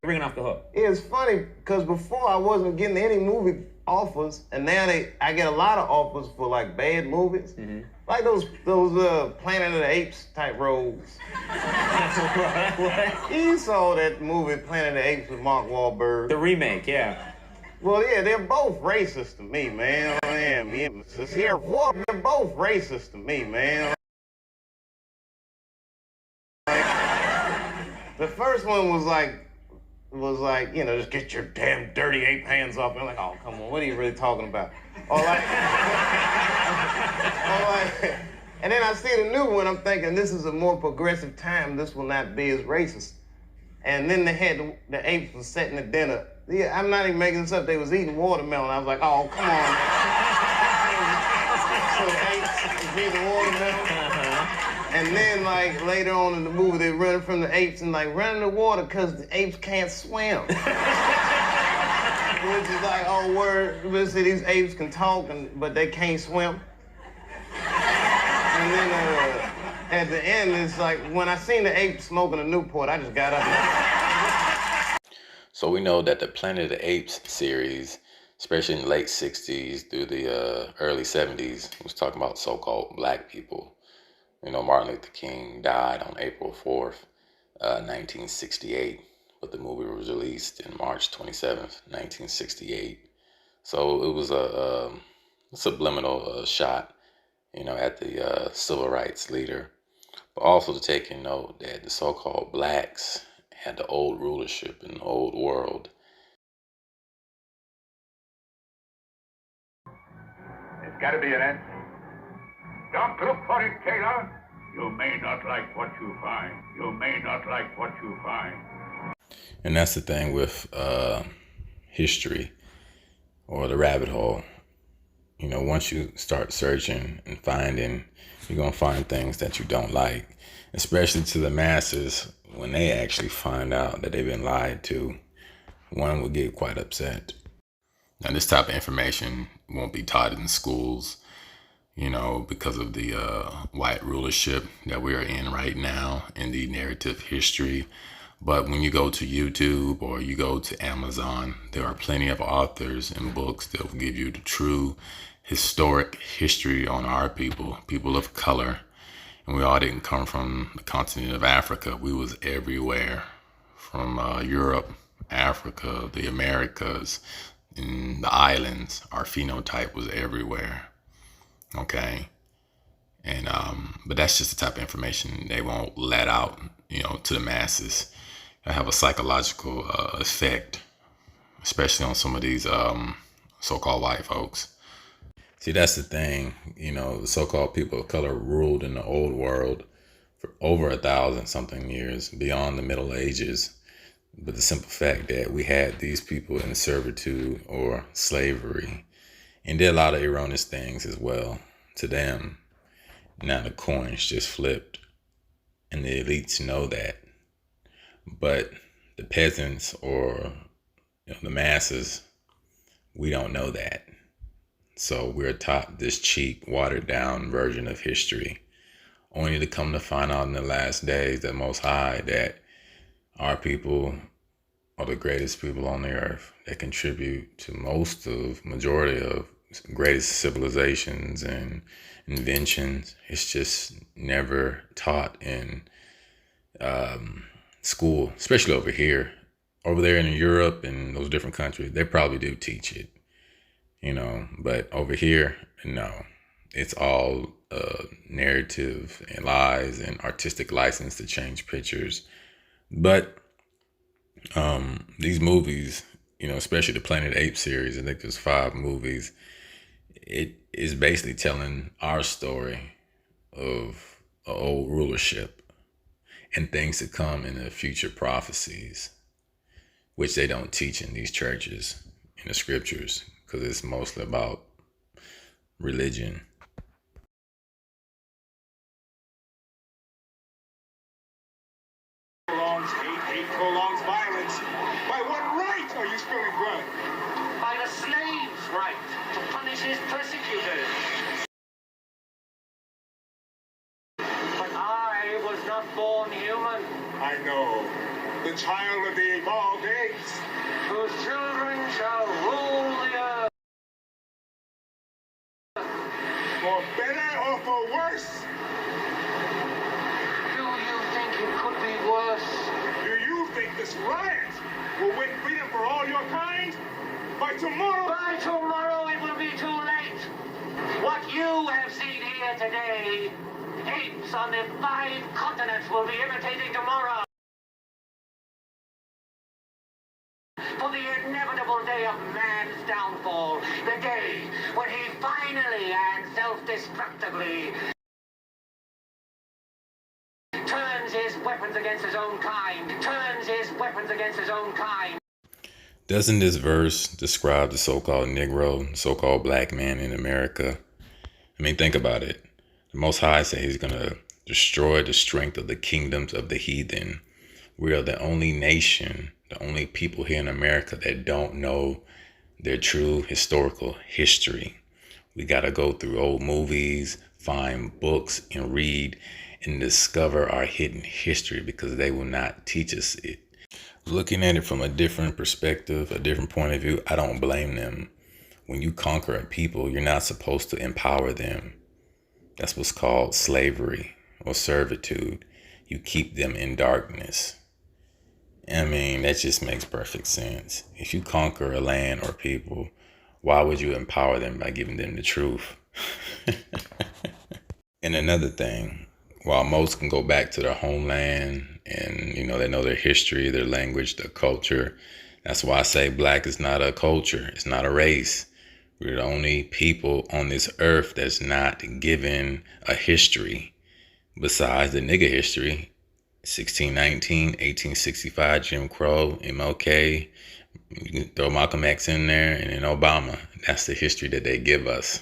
Ringing off the hook. It's funny because before I wasn't getting any movie offers, and now I get a lot of offers for like bad movies, like those Planet of the Apes type roles. You saw that movie Planet of the Apes with Mark Wahlberg. The remake, yeah. Well, yeah, they're both racist to me, man. They're both racist to me, man. The first one was like, you know, just get your damn dirty ape hands off. And I'm like, oh, come on, what are you really talking about? Or like, and then I see the new one, I'm thinking this is a more progressive time. This will not be as racist. And then they had the apes was setting the dinner. Yeah, I'm not even making this up. They was eating watermelon. I was like, oh, come on. So the apes was eating watermelon. And then, like, later on in the movie, they running from the apes and, like, running the water because the apes can't swim. Which is like, oh, word, listen, these apes can talk, but they can't swim. And then at the end, it's like, when I seen the apes smoking a Newport, I just got up. So we know that the Planet of the Apes series, especially in the late 60s through the early 70s, was talking about so-called black people. You know, Martin Luther King died on April 4th, 1968, but the movie was released in March 27th, 1968. So it was a subliminal shot, you know, at the civil rights leader. But also to take in note that the so-called blacks had the old rulership in the old world. There's got to be an answer. Don't look for it, Taylor. You may not like what you find. You may not like what you find. And that's the thing with history or the rabbit hole. You know, once you start searching and finding, you're going to find things that you don't like, especially to the masses. When they actually find out that they've been lied to, one will get quite upset. Now, this type of information won't be taught in schools, you know, because of the white rulership that we are in right now in the narrative history. But when you go to YouTube or you go to Amazon, there are plenty of authors and books that will give you the true historic history on our people of color. And we all didn't come from the continent of Africa. We was everywhere, from Europe, Africa, the Americas, in the islands. Our phenotype was everywhere. Okay. And but that's just the type of information they won't let out, you know, to the masses. It have a psychological effect, especially on some of these so-called white folks. See, that's the thing, you know, the so-called people of color ruled in the old world for over 1,000-something years, beyond the Middle Ages. But the simple fact that we had these people in servitude or slavery and did a lot of erroneous things as well to them. Now the coin's just flipped and the elites know that. But the peasants or, you know, the masses, we don't know that. So we're taught this cheap, watered down version of history, only to come to find out in the last days that Most High, that our people are the greatest people on the earth that contribute to majority of greatest civilizations and inventions. It's just never taught in school, especially over here. Over there in Europe and those different countries, they probably do teach it, you know, but over here, no. It's all narrative and lies and artistic license to change pictures. But these movies, you know, especially the Planet of the Apes series, I think there's 5 movies, it is basically telling our story of an old rulership and things to come in the future prophecies, which they don't teach in these churches, in the scriptures, because it's mostly about religion. Hate prolongs violence. By what right are you spilling blood? By the slave's right to punish his persecutors. But I was not born human. I know. The child of the evolved For better or for worse? Do you think it could be worse? Do you think this riot will win freedom for all your kind? By tomorrow? By tomorrow it will be too late. What you have seen here today, apes on the 5 continents will be imitating tomorrow. For the inevitable day of man's downfall, the day when he finally and self-destructively turns his weapons against his own kind, Doesn't this verse describe the so-called Negro, so-called black man in America? I mean, think about it. The Most High said he's going to destroy the strength of the kingdoms of the heathen. We are the only nation, the only people here in America that don't know their true historical history. We got to go through old movies, find books, and read and discover our hidden history because they will not teach us it. Looking at it from a different perspective, a different point of view, I don't blame them. When you conquer a people, you're not supposed to empower them. That's what's called slavery or servitude. You keep them in darkness. I mean, that just makes perfect sense. If you conquer a land or people, why would you empower them by giving them the truth? And another thing, while most can go back to their homeland and, they know their history, their language, their culture, that's why I say black is not a culture. It's not a race. We're the only people on this earth that's not given a history besides the nigga history. 1619, 1865, Jim Crow, MLK, you can throw Malcolm X in there, and then Obama. That's the history that they give us.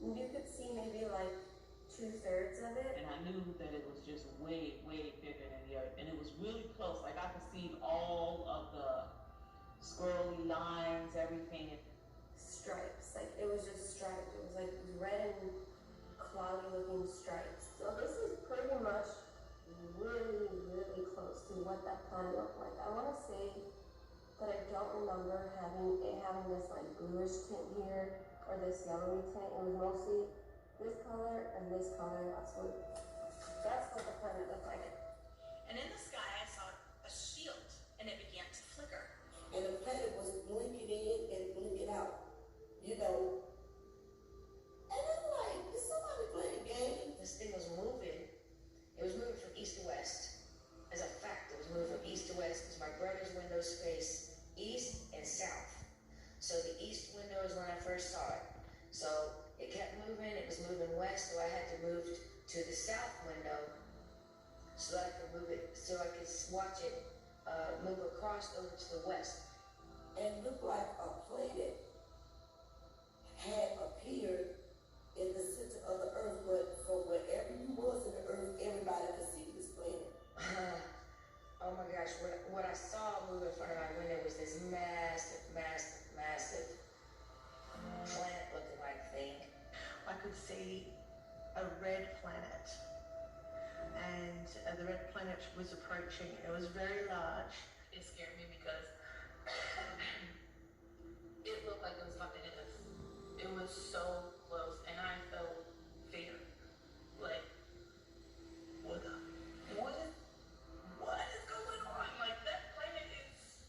You could see maybe like 2/3 of it. And I knew that it was just way, way bigger than the Earth. And it was really close. Like I could see all of the swirly lines, everything. Stripes. Like it was just striped. It was like red and cloudy looking stripes. So this is pretty much really, really close to what that planet looked like. I want to say that I don't remember having this like bluish tint here or this yellowy tint. It was mostly this color and this color. That's what the planet looked like. And in the sky, I saw a shield, and it began to flicker. And the planet was blinking in and blinking out, And I'm like, is somebody playing a game? This thing was moving. It was moving from east to west. As a fact, it was moving from east to west because my brother's windows face east and south. So the east window is when I first saw it. So it kept moving. It was moving west, so I had to move to the south window so that I could move it, so I could watch it move across over to the west. And looked like a planet had appeared in the center of the earth, but from wherever you was in the earth, everybody could see this planet. Oh my gosh, what I saw move in front of my window was this massive planet-looking like thing. I could see a red planet. And the red planet was approaching. It was very large. It scared me because it looked like it was about to hit us. It was so close, and I felt fear. Like, what is going on? Like, that planet is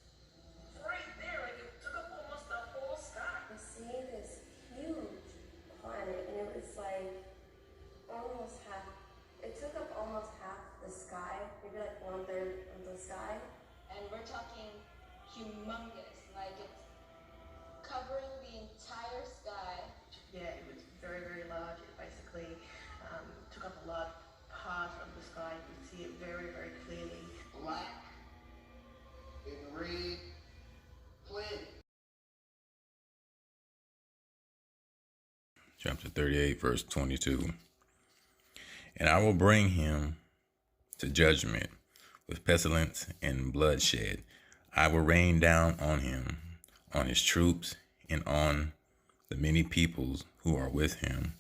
humongous, like it's covering the entire sky. Yeah, it was very, very large. It basically took up a large part of the sky. You could see it very, very clearly. Black and red, plenty. Chapter 38, verse 22. And I will bring him to judgment with pestilence and bloodshed. I will rain down on him, on his troops, and on the many peoples who are with him,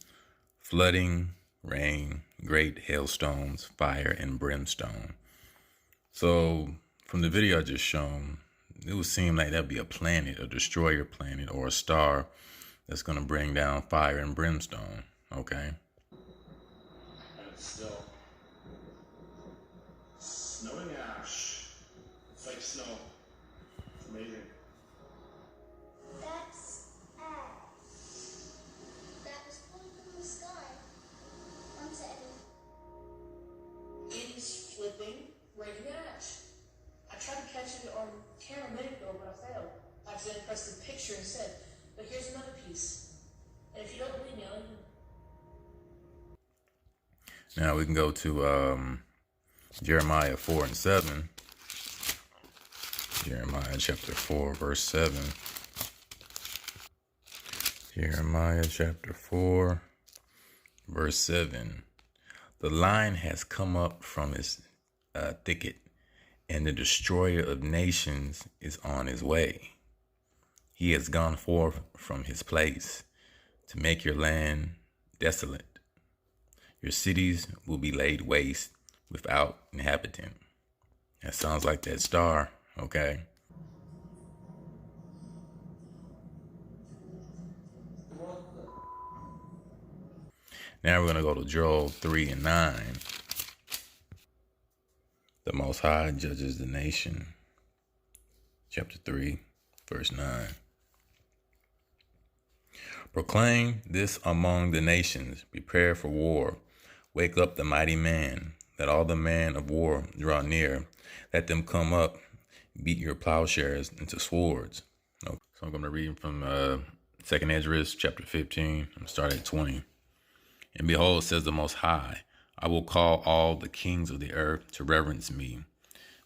flooding, rain, great hailstones, fire, and brimstone. So from the video I just shown, it would seem like that'd be a planet, a destroyer planet, or a star that's going to bring down fire and brimstone, okay? And it's still snowing ash. It's like snow. It's amazing. That's ash. That was falling from the sky. Onto Eddie. It is flipping, raining ash. I tried to catch it on camera a minute ago, but I failed. I accidentally pressed the picture instead. But here's another piece. And if you don't believe me, I'll even... Now we can go to Jeremiah 4 and 7. Jeremiah chapter 4, verse 7. Jeremiah chapter 4, verse 7. The lion has come up from his thicket, and the destroyer of nations is on his way. He has gone forth from his place to make your land desolate. Your cities will be laid waste without inhabitant. That sounds like that star, okay? Now we're going to go to Joel 3 and 9. The Most High judges the nation. Chapter 3, verse 9. Proclaim this among the nations. Prepare for war. Wake up the mighty man. Let all the men of war draw near. Let them come up. Beat your plowshares into swords. Okay. So I'm going to read from 2nd Esdras chapter 15. I'm starting at 20. And behold, says the Most High, I will call all the kings of the earth to reverence me,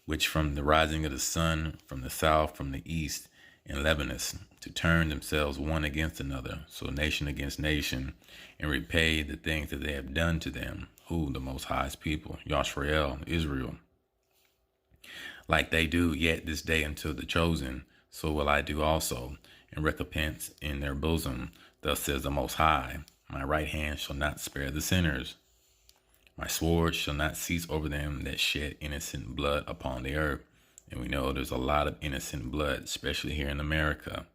which from the rising of the sun, from the south, from the east, in Lebanon, to turn themselves one against another, so nation against nation, and repay the things that they have done to them, who the Most High's people, Yashar'EL, Israel. Like they do yet this day unto the chosen, so will I do also, and recompense in their bosom. Thus says the Most High, my right hand shall not spare the sinners. My sword shall not cease over them that shed innocent blood upon the earth. And we know there's a lot of innocent blood, especially here in America.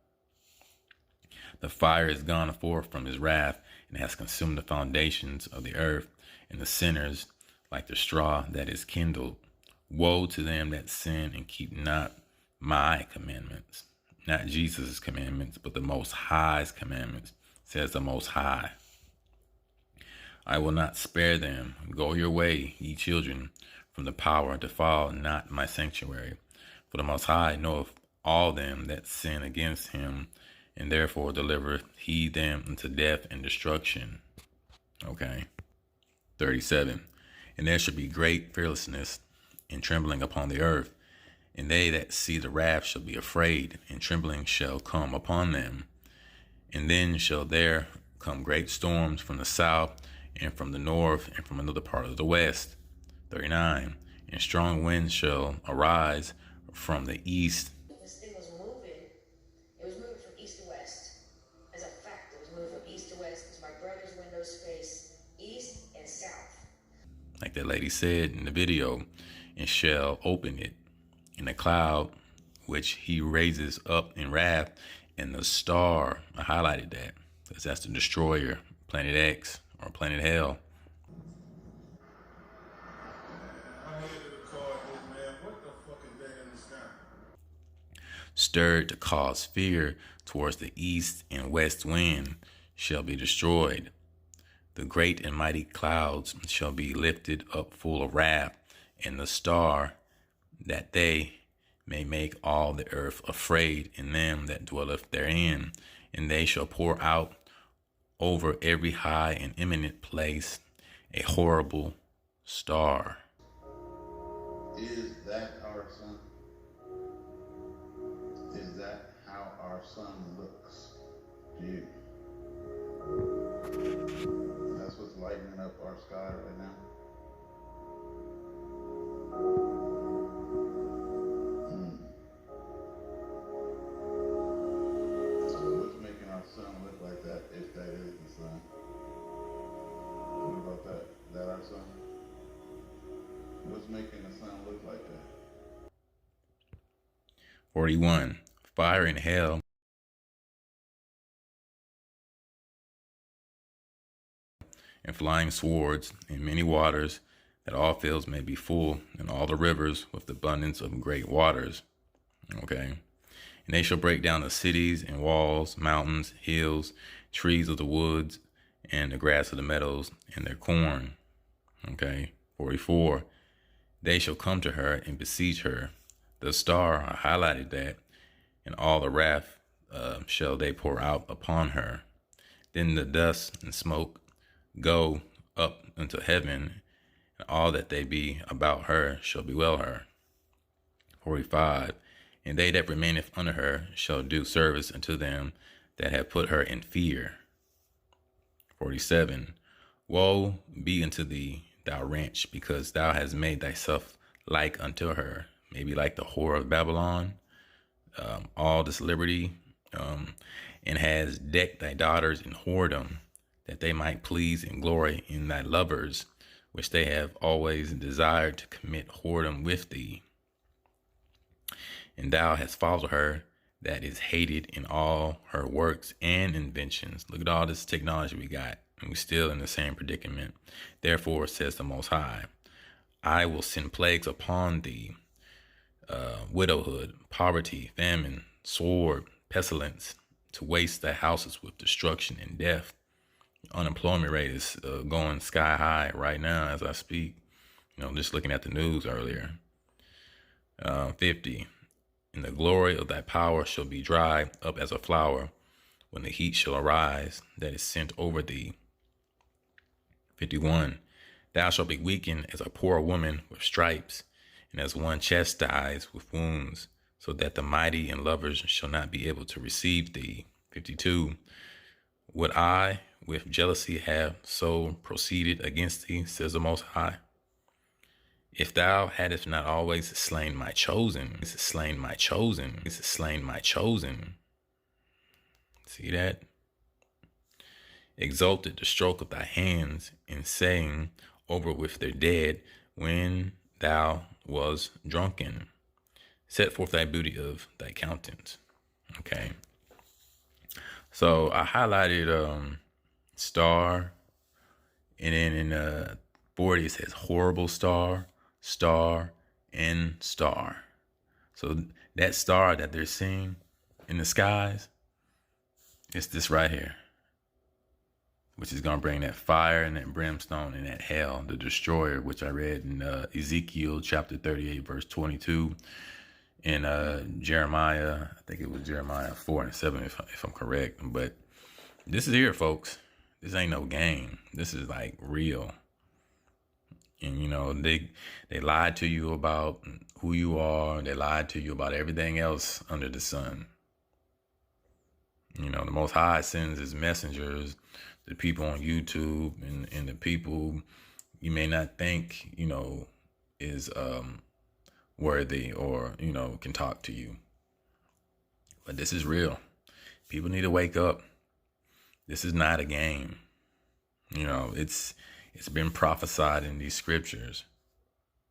The fire is gone forth from his wrath and has consumed the foundations of the earth, and the sinners like the straw that is kindled. Woe to them that sin and keep not my commandments, not Jesus' commandments, but the Most High's commandments, says the Most High. I will not spare them. Go your way, ye children, from the power, defile not my sanctuary. For the Most High knoweth all them that sin against him, and therefore delivereth he them unto death and destruction. Okay. 37. And there shall be great fearlessness and trembling upon the earth, and they that see the wrath shall be afraid, and trembling shall come upon them. And then shall there come great storms from the south, and from the north, and from another part of the west. 39. And strong winds shall arise from the east. This thing was moving. It was moving from east to west. As a fact, it was moving from east to west because my brother's windows face east and south. Like that lady said in the video, and shall open it in a cloud, which he raises up in wrath, and the star, I highlighted that, because that's the destroyer, Planet X or Planet Hell. Stirred to cause fear towards the east and west wind shall be destroyed. The great and mighty clouds shall be lifted up full of wrath, and the star that they may make all the earth afraid in them that dwelleth therein, and they shall pour out over every high and eminent place a horrible star. Is that our sun? Is that how our sun looks to you? That's what's lightening up our sky right now. So what's making our sun look like that, if that is the sun? What about that? Is that our sun? What's making the sun look like that? 41. Fire and hell and flying swords and many waters, that all fields may be full, and all the rivers with abundance of great waters. Okay. And they shall break down the cities and walls, mountains, hills, trees of the woods, and the grass of the meadows, and their corn. Okay. 44. They shall come to her and besiege her. The star, I highlighted that, and all the wrath shall they pour out upon her. Then the dust and smoke go up into heaven, and all that they be about her shall bewail her. 45. And they that remaineth under her shall do service unto them that have put her in fear. 47. Woe be unto thee, thou wretch, because thou hast made thyself like unto her, maybe like the whore of Babylon, all this liberty, and has decked thy daughters in whoredom, that they might please and glory in thy lovers, which they have always desired to commit whoredom with thee. And thou hast followed her that is hated in all her works and inventions. Look at all this technology we got, and we're still in the same predicament. Therefore, says the Most High, I will send plagues upon thee, widowhood, poverty, famine, sword, pestilence, to waste thy houses with destruction and death. Unemployment rate is going sky high right now as I speak. Just looking at the news earlier. 50. And the glory of thy power shall be dried up as a flower, when the heat shall arise that is sent over thee. 51. Thou shalt be weakened as a poor woman with stripes, and as one chastised with wounds, so that the mighty and lovers shall not be able to receive thee. 52. Would I with jealousy have so proceeded against thee, says the Most High? If thou hadst not always slain my chosen, See that? Exalted the stroke of thy hands, in saying over with their dead, when thou was drunken. Set forth thy booty of thy countenance. Okay. So I highlighted star, and then in 40 it says horrible star, star, and star. So that star that they're seeing in the skies, it's this right here, which is going to bring that fire and that brimstone and that hell, the destroyer, which I read in Ezekiel chapter 38, verse 22, and Jeremiah, I think it was Jeremiah 4 and 7, if I'm correct. But this is here, folks. This ain't no game. This is like real. And they lied to you about who you are. They lied to you about everything else under the sun. The Most High sends his messengers, the people on YouTube and the people you may not think, is worthy or, can talk to you. But this is real. People need to wake up. This is not a game. It's been prophesied in these scriptures,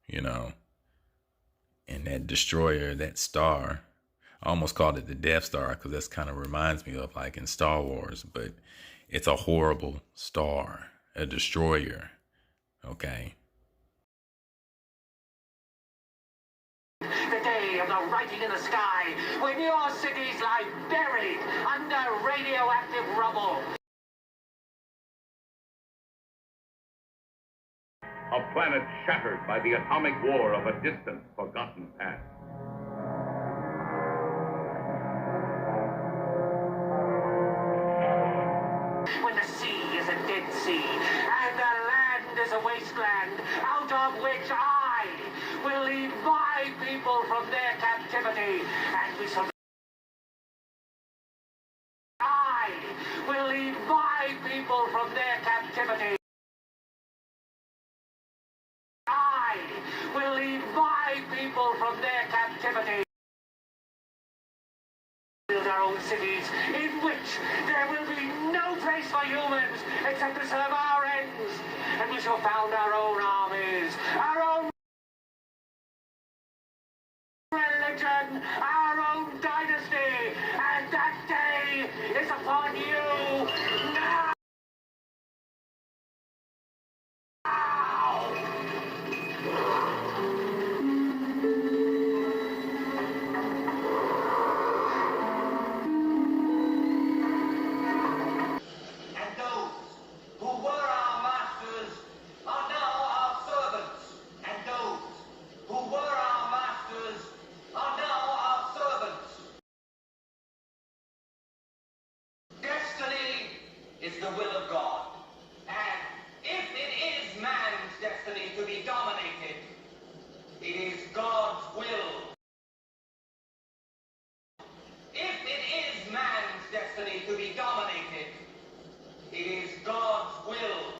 and that destroyer, that star, I almost called it the Death Star because that's kind of reminds me of like in Star Wars, but it's a horrible star, a destroyer. Okay. The day of the writing in the sky, when your cities lie buried under radioactive rubble. A planet shattered by the atomic war of a distant, forgotten past. Dead Sea, and the land is a wasteland, out of which I will lead my people from their captivity, and we shall. I will lead my people from their captivity. I will lead my people from their captivity. Build our own cities, in which there will be no place for humans except to serve our ends. And we shall found our own armies, our own religion, our own dynasty. And that day is upon you now. And those who were our masters are now our servants. And those who were our masters are now our servants. Destiny is the will of God. And if it is man's destiny to be dominated, it is God's will. If it is man's destiny to be dominated, it is God's will.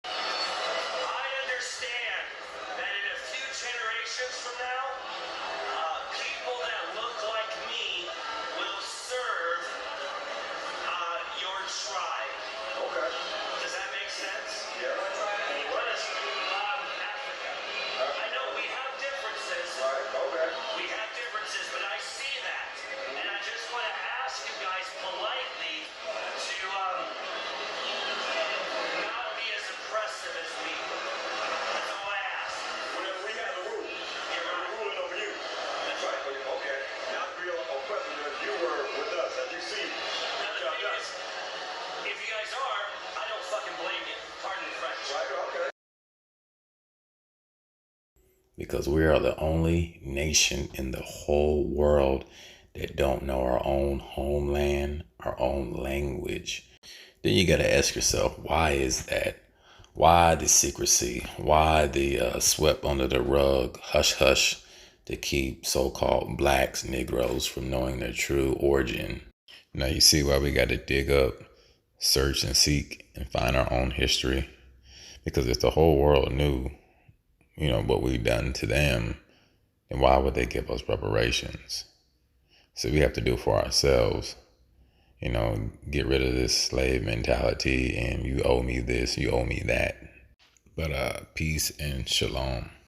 I understand that in a few generations from now, people that look like me will serve your tribe. Okay. Does that make sense? Yeah. What is Africa? I know we have differences. Right. Okay. We have differences, but I see that, and I just want to ask you guys politely to not be as oppressive as me. That's all I ask. Well, we have the rule. You're We're right. ruling over you. That's right. Okay. Not real oppressive as you were with us, as you see. Now, the thing is, if you guys are, I don't fucking blame you. Pardon the French. Right, okay. Because we are the only nation in the whole world that don't know our own homeland, our own language. Then you got to ask yourself, why is that? Why the secrecy? Why the swept under the rug, hush hush, to keep so-called blacks, Negroes from knowing their true origin? Now you see why we got to dig up, search and seek and find our own history. Because if the whole world knew, what we've done to them, then why would they give us reparations? So we have to do it for ourselves. Get rid of this slave mentality and you owe me this, you owe me that. But peace and shalom.